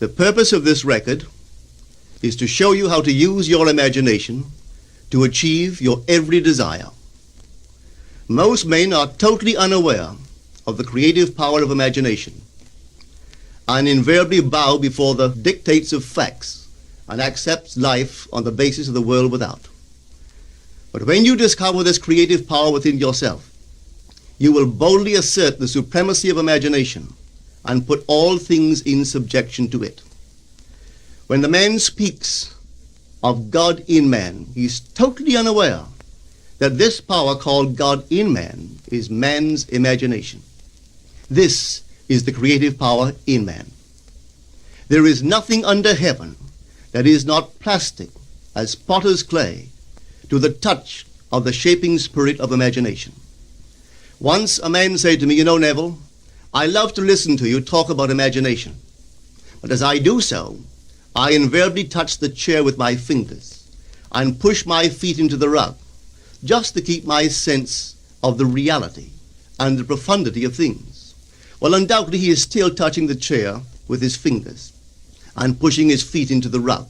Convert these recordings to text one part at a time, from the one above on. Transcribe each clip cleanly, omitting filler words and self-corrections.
The purpose of this record is to show you how to use your imagination to achieve your every desire. Most men are totally unaware of the creative power of imagination and invariably bow before the dictates of facts and accept life on the basis of the world without. But when you discover this creative power within yourself, you will boldly assert the supremacy of imagination and put all things in subjection to it. When the man speaks of God in man, he is totally unaware that this power called God in man is man's imagination. This is the creative power in man. There is nothing under heaven that is not plastic as potter's clay to the touch of the shaping spirit of imagination. Once a man said to me, "You know, Neville, I love to listen to you talk about imagination. But as I do so, I invariably touch the chair with my fingers and push my feet into the rug, just to keep my sense of the reality and the profundity of things." Well, undoubtedly he is still touching the chair with his fingers and pushing his feet into the rug.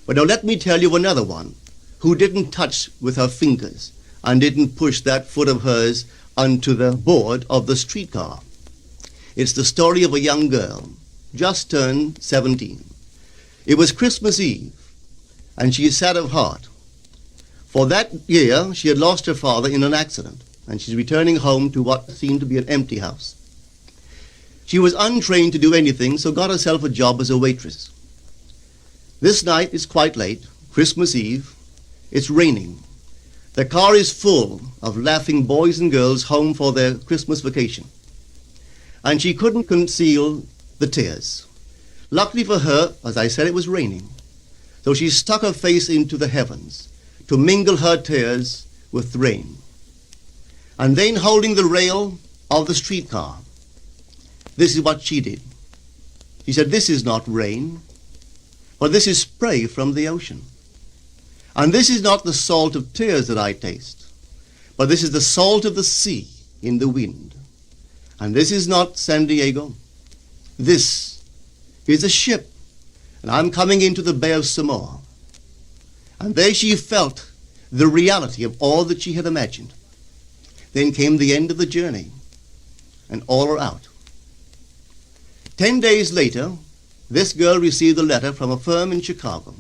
But now let me tell you another one who didn't touch with her fingers and didn't push that foot of hers onto the board of the streetcar. It's the story of a young girl, just turned 17. It was Christmas Eve, and she is sad of heart. For that year, she had lost her father in an accident, and she's returning home to what seemed to be an empty house. She was untrained to do anything, so got herself a job as a waitress. This night is quite late, Christmas Eve. It's raining. The car is full of laughing boys and girls home for their Christmas vacation. And she couldn't conceal the tears. Luckily for her, as I said, it was raining. So she stuck her face into the heavens to mingle her tears with the rain. And then, holding the rail of the streetcar, this is what she did. She said, "This is not rain, but this is spray from the ocean. And this is not the salt of tears that I taste, but this is the salt of the sea in the wind. And this is not San Diego. This is a ship, and I'm coming into the Bay of Samoa." And there she felt the reality of all that she had imagined. Then came the end of the journey, and all are out. 10 days later, this girl received a letter from a firm in Chicago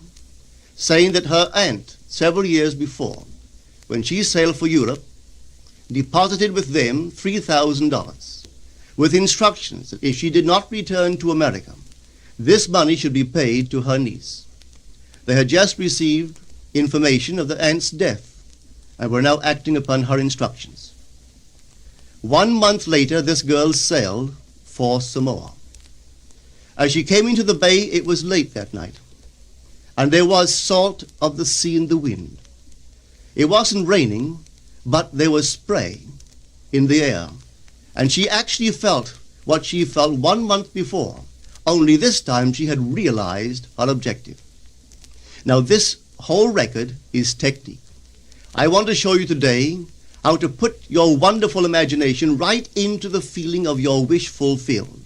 saying that her aunt, several years before, when she sailed for Europe, deposited with them $3,000 with instructions that if she did not return to America, this money should be paid to her niece. They had just received information of the aunt's death and were now acting upon her instructions. 1 month later, this girl sailed for Samoa. As she came into the bay, it was late that night, and there was salt of the sea in the wind. It wasn't raining, but there was spray in the air, and she actually felt what she felt 1 month before, only this time she had realized her objective. Now this whole record is technique. I want to show you today how to put your wonderful imagination right into the feeling of your wish fulfilled,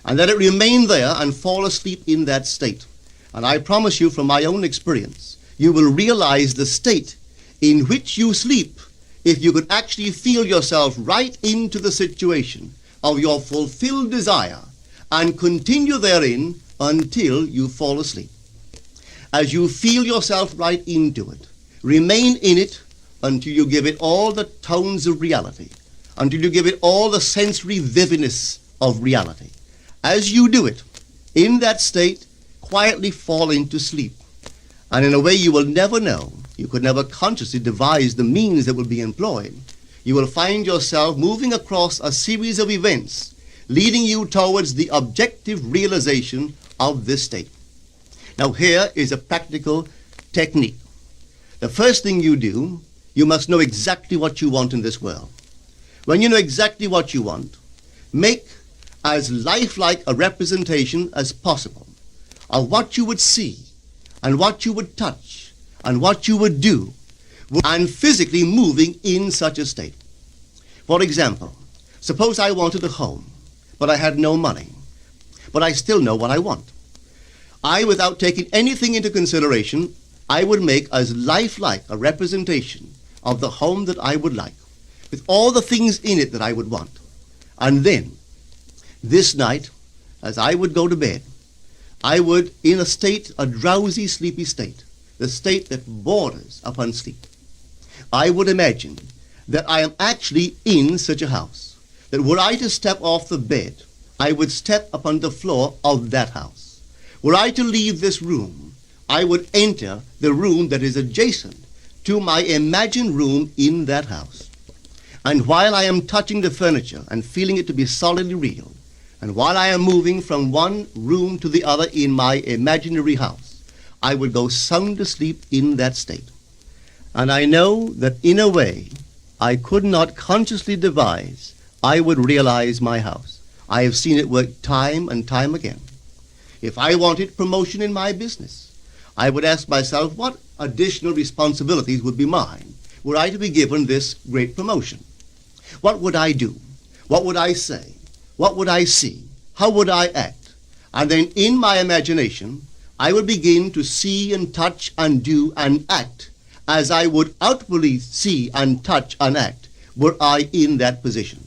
and let it remain there and fall asleep in that state. And I promise you from my own experience, you will realize the state in which you sleep if you could actually feel yourself right into the situation of your fulfilled desire and continue therein until you fall asleep. As you feel yourself right into it, remain in it until you give it all the tones of reality, until you give it all the sensory vividness of reality. As you do it, in that state, quietly fall into sleep. And in a way you will never know, you could never consciously devise the means that will be employed, you will find yourself moving across a series of events leading you towards the objective realization of this state. Now here is a practical technique. The first thing you do, you must know exactly what you want in this world. When you know exactly what you want, make as lifelike a representation as possible of what you would see and what you would touch and what you would do, and physically moving in such a state. For example, suppose I wanted a home, but I had no money, but I still know what I want. without taking anything into consideration, I would make as lifelike a representation of the home that I would like, with all the things in it that I would want. And then, this night, as I would go to bed, I would, in a drowsy, sleepy state, the state that borders upon sleep, I would imagine that I am actually in such a house, that were I to step off the bed, I would step upon the floor of that house. Were I to leave this room, I would enter the room that is adjacent to my imagined room in that house. And while I am touching the furniture and feeling it to be solidly real, and while I am moving from one room to the other in my imaginary house, I would go sound asleep in that state. And I know that in a way I could not consciously devise, I would realize my house. I have seen it work time and time again. If I wanted promotion in my business, I would ask myself what additional responsibilities would be mine were I to be given this great promotion. What would I do? What would I say? What would I see? How would I act? And then in my imagination, I would begin to see and touch and do and act as I would outwardly see and touch and act were I in that position.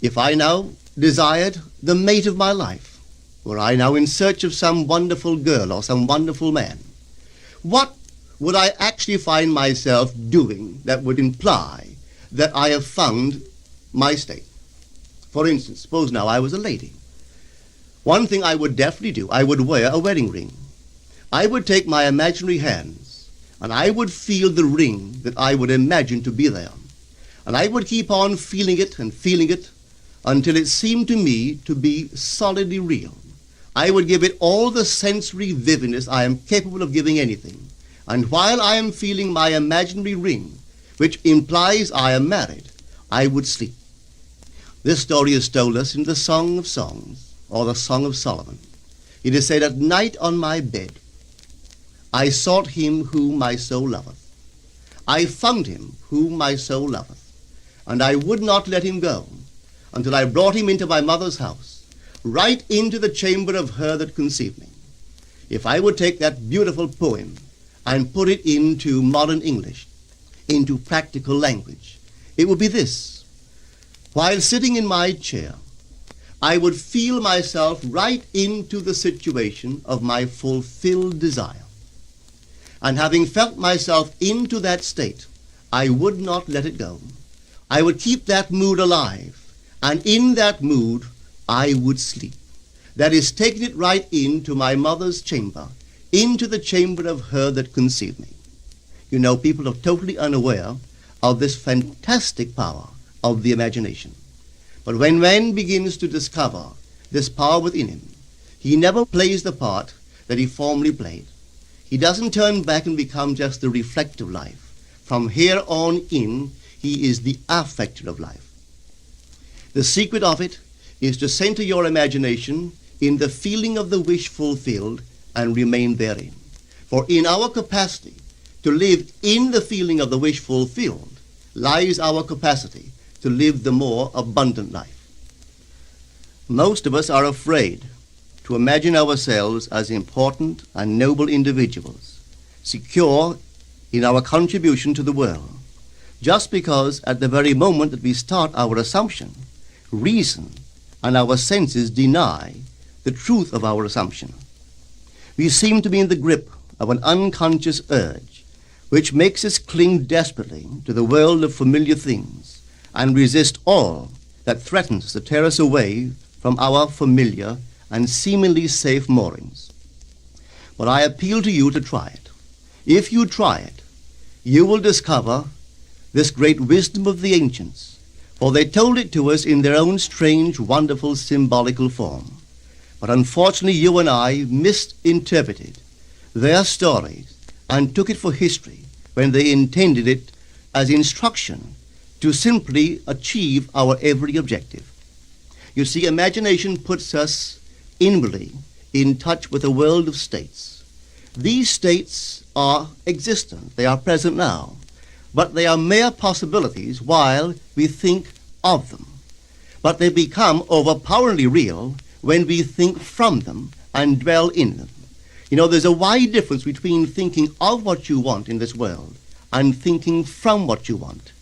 If I now desired the mate of my life, were I now in search of some wonderful girl or some wonderful man, what would I actually find myself doing that would imply that I have found my state? For instance, suppose now I was a lady. One thing I would definitely do, I would wear a wedding ring. I would take my imaginary hands and I would feel the ring that I would imagine to be there. And I would keep on feeling it until it seemed to me to be solidly real. I would give it all the sensory vividness I am capable of giving anything. And while I am feeling my imaginary ring, which implies I am married, I would sleep. This story is told us in the Song of Songs, or the Song of Solomon. It is said, "At night on my bed, I sought him whom my soul loveth. I found him whom my soul loveth, and I would not let him go, until I brought him into my mother's house, right into the chamber of her that conceived me." If I would take that beautiful poem and put it into modern English, into practical language, it would be this. While sitting in my chair, I would feel myself right into the situation of my fulfilled desire. And having felt myself into that state, I would not let it go. I would keep that mood alive, and in that mood, I would sleep. That is, taking it right into my mother's chamber, into the chamber of her that conceived me. You know, people are totally unaware of this fantastic power of the imagination. But when man begins to discover this power within him, he never plays the part that he formerly played. He doesn't turn back and become just the reflective life. From here on in, he is the affecter of life. The secret of it is to center your imagination in the feeling of the wish fulfilled and remain therein. For in our capacity to live in the feeling of the wish fulfilled lies our capacity to live the more abundant life. Most of us are afraid to imagine ourselves as important and noble individuals, secure in our contribution to the world, just because at the very moment that we start our assumption, reason and our senses deny the truth of our assumption. We seem to be in the grip of an unconscious urge which makes us cling desperately to the world of familiar things and resist all that threatens to tear us away from our familiar and seemingly safe moorings. But I appeal to you to try it. If you try it, you will discover this great wisdom of the ancients, for they told it to us in their own strange, wonderful, symbolical form. But unfortunately, you and I misinterpreted their stories and took it for history when they intended it as instruction to simply achieve our every objective. You see, imagination puts us inwardly in touch with a world of states. These states are existent, they are present now, but they are mere possibilities while we think of them. But they become overpoweringly real when we think from them and dwell in them. You know, there's a wide difference between thinking of what you want in this world and thinking from what you want.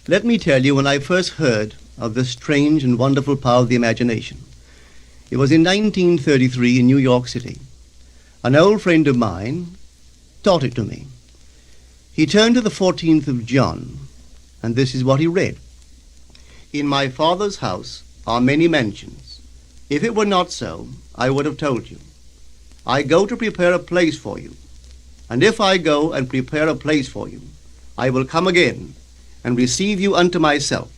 Let me tell you, when I first heard of this strange and wonderful power of the imagination, it was in 1933 in New York City. An old friend of mine taught it to me. He turned to the 14th of John, and this is what he read. In my Father's house are many mansions. If it were not so, I would have told you. I go to prepare a place for you. And if I go and prepare a place for you, I will come again and receive you unto myself,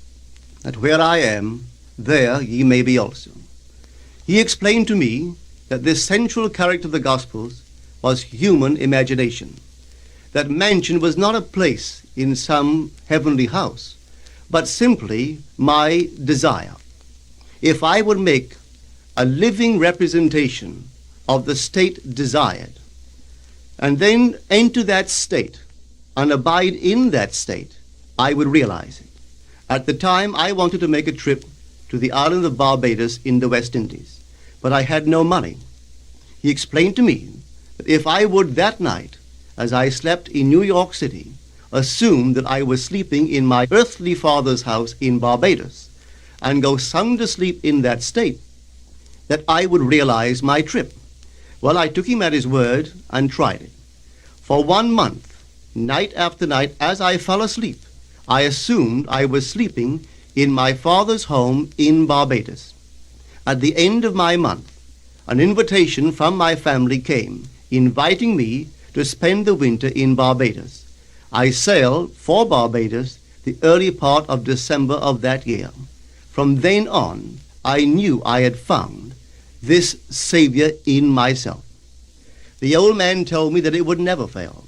that where I am, there ye may be also. He explained to me that this central character of the Gospels was human imagination. That mansion was not a place in some heavenly house, but simply my desire. If I would make a living representation of the state desired, and then enter that state and abide in that state, I would realize it. At the time, I wanted to make a trip to the island of Barbados in the West Indies, but I had no money. He explained to me that if I would that night, as I slept in New York City, assume that I was sleeping in my earthly father's house in Barbados, and go sound asleep in that state, that I would realize my trip. Well, I took him at his word and tried it. For 1 month, night after night, as I fell asleep, I assumed I was sleeping in my father's home in Barbados. At the end of my month, an invitation from my family came, inviting me to spend the winter in Barbados. I sailed for Barbados the early part of December of that year. From then on, I knew I had found this Savior in myself. The old man told me that it would never fail.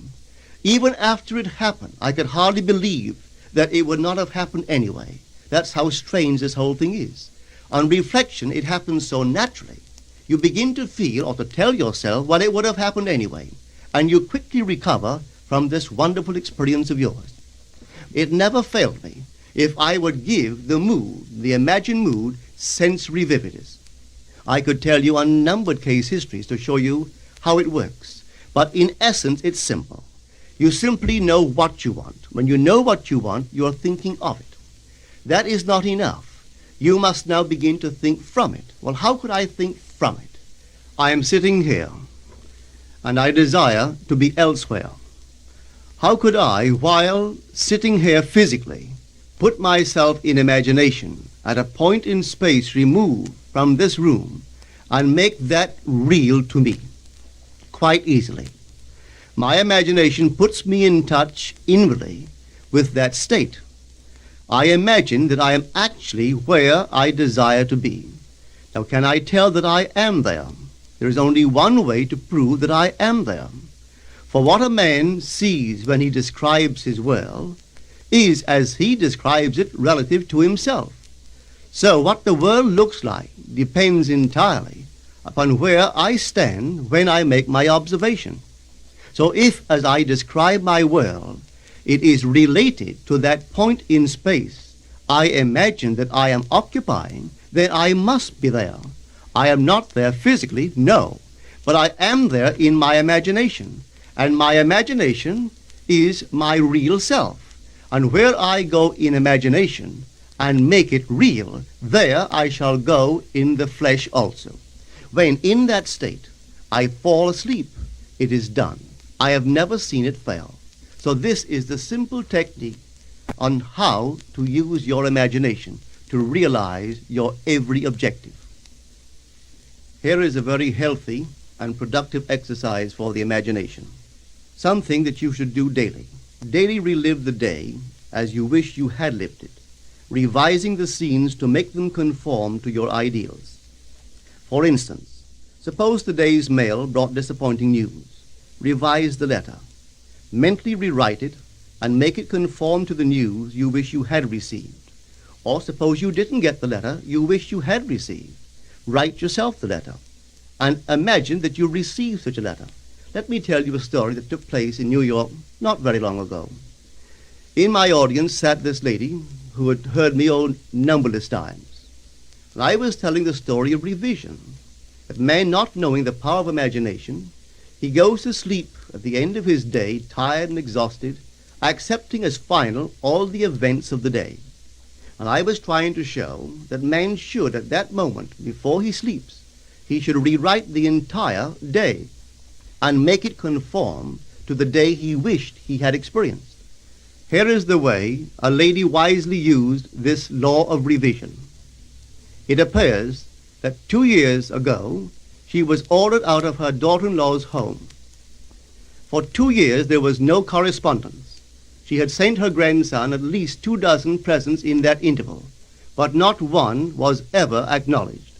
Even after it happened, I could hardly believe that it would not have happened anyway. That's how strange this whole thing is. On reflection, it happens so naturally. You begin to feel or to tell yourself, well, it would have happened anyway. And you quickly recover from this wonderful experience of yours. It never failed me if I would give the mood, the imagined mood, sensory vividness. I could tell you unnumbered case histories to show you how it works. But in essence, it's simple. You simply know what you want. When you know what you want, you're thinking of it. That is not enough. You must now begin to think from it. Well, how could I think from it? I am sitting here, and I desire to be elsewhere. How could I, while sitting here physically, put myself in imagination at a point in space removed from this room and make that real to me? Quite easily. My imagination puts me in touch inwardly with that state. I imagine that I am actually where I desire to be. Now, can I tell that I am there? There is only one way to prove that I am there. For what a man sees when he describes his world is as he describes it relative to himself. So what the world looks like depends entirely upon where I stand when I make my observation. So if, as I describe my world, it is related to that point in space I imagine that I am occupying, then I must be there. I am not there physically, no, but I am there in my imagination, and my imagination is my real self. And where I go in imagination and make it real, there I shall go in the flesh also. When in that state I fall asleep, it is done. I have never seen it fail. So this is the simple technique on how to use your imagination to realize your every objective. Here is a very healthy and productive exercise for the imagination. Something that you should do daily. Daily relive the day as you wish you had lived it, revising the scenes to make them conform to your ideals. For instance, suppose the day's mail brought disappointing news. Revise the letter. Mentally rewrite it and make it conform to the news you wish you had received. Or suppose you didn't get the letter you wish you had received. Write yourself the letter and imagine that you received such a letter. Let me tell you a story that took place in New York not very long ago. In my audience sat this lady who had heard me numberless times. And I was telling the story of revision. that man, not knowing the power of imagination, he goes to sleep at the end of his day, tired and exhausted, accepting as final all the events of the day. And I was trying to show that man should, at that moment, before he sleeps, he should rewrite the entire day and make it conform to the day he wished he had experienced. Here is the way a lady wisely used this law of revision. It appears that 2 years ago she was ordered out of her daughter-in-law's home. For 2 years there was no correspondence. She had sent her grandson at least 24 presents in that interval, but not one was ever acknowledged.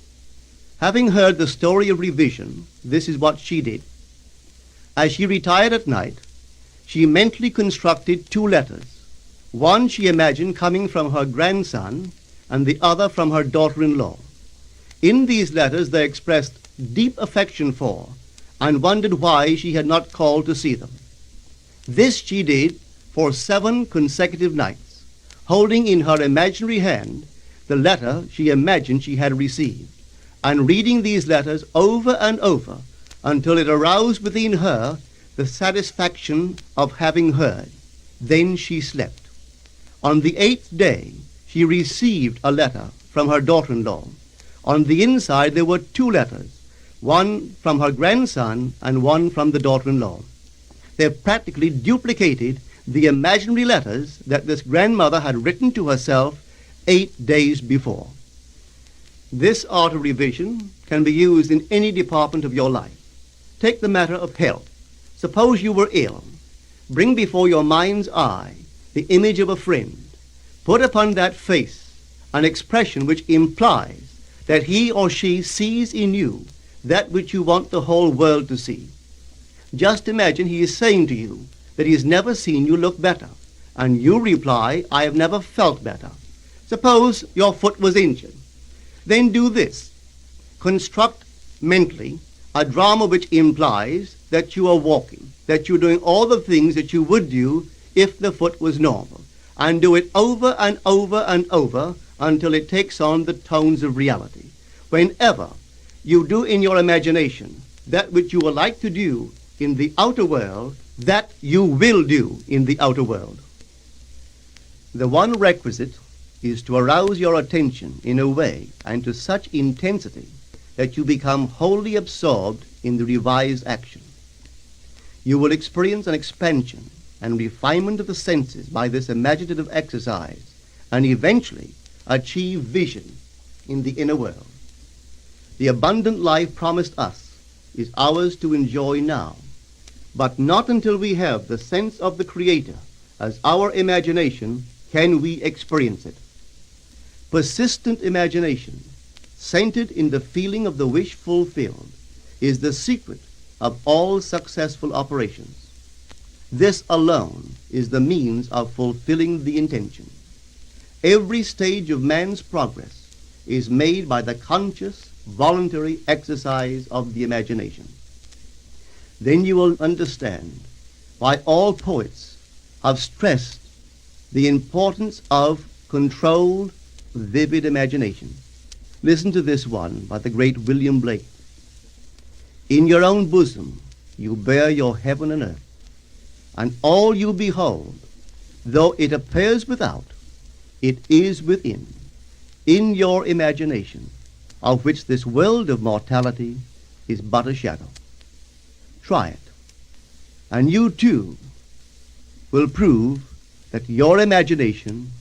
Having heard the story of revision, this is what she did. As she retired at night, she mentally constructed 2 letters. One she imagined coming from her grandson, and the other from her daughter-in-law. In these letters they expressed deep affection for, and wondered why she had not called to see them. This she did for 7 consecutive nights, holding in her imaginary hand the letter she imagined she had received, and reading these letters over and over until it aroused within her the satisfaction of having heard. Then she slept. On the 8th day, she received a letter from her daughter-in-law. On the inside there were 2 letters, one from her grandson and one from the daughter-in-law. They practically duplicated the imaginary letters that this grandmother had written to herself 8 days before. This art of revision can be used in any department of your life. Take the matter of health. Suppose you were ill. Bring before your mind's eye the image of a friend. Put upon that face an expression which implies that he or she sees in you that which you want the whole world to see. Just imagine he is saying to you that he has never seen you look better, and you reply, I have never felt better. Suppose your foot was injured. Then do this. Construct mentally a drama which implies that you are walking, that you're doing all the things that you would do if the foot was normal, and do it over and over and over until it takes on the tones of reality. Whenever you do in your imagination that which you would like to do in the outer world, that you will do in the outer world. The one requisite is to arouse your attention in a way and to such intensity that you become wholly absorbed in the revised action. You will experience an expansion and refinement of the senses by this imaginative exercise, and eventually achieve vision in the inner world. The abundant life promised us is ours to enjoy now, but not until we have the sense of the Creator as our imagination can we experience it. Persistent imagination, centered in the feeling of the wish fulfilled, is the secret of all successful operations. This alone is the means of fulfilling the intention. Every stage of man's progress is made by the conscious, voluntary exercise of the imagination. Then you will understand why all poets have stressed the importance of controlled, vivid imagination. Listen to this one by the great William Blake. In your own bosom you bear your heaven and earth, and all you behold, though it appears without, it is within, in your imagination, of which this world of mortality is but a shadow. Try it, and you too will prove that your imagination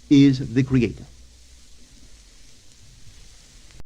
is the Creator.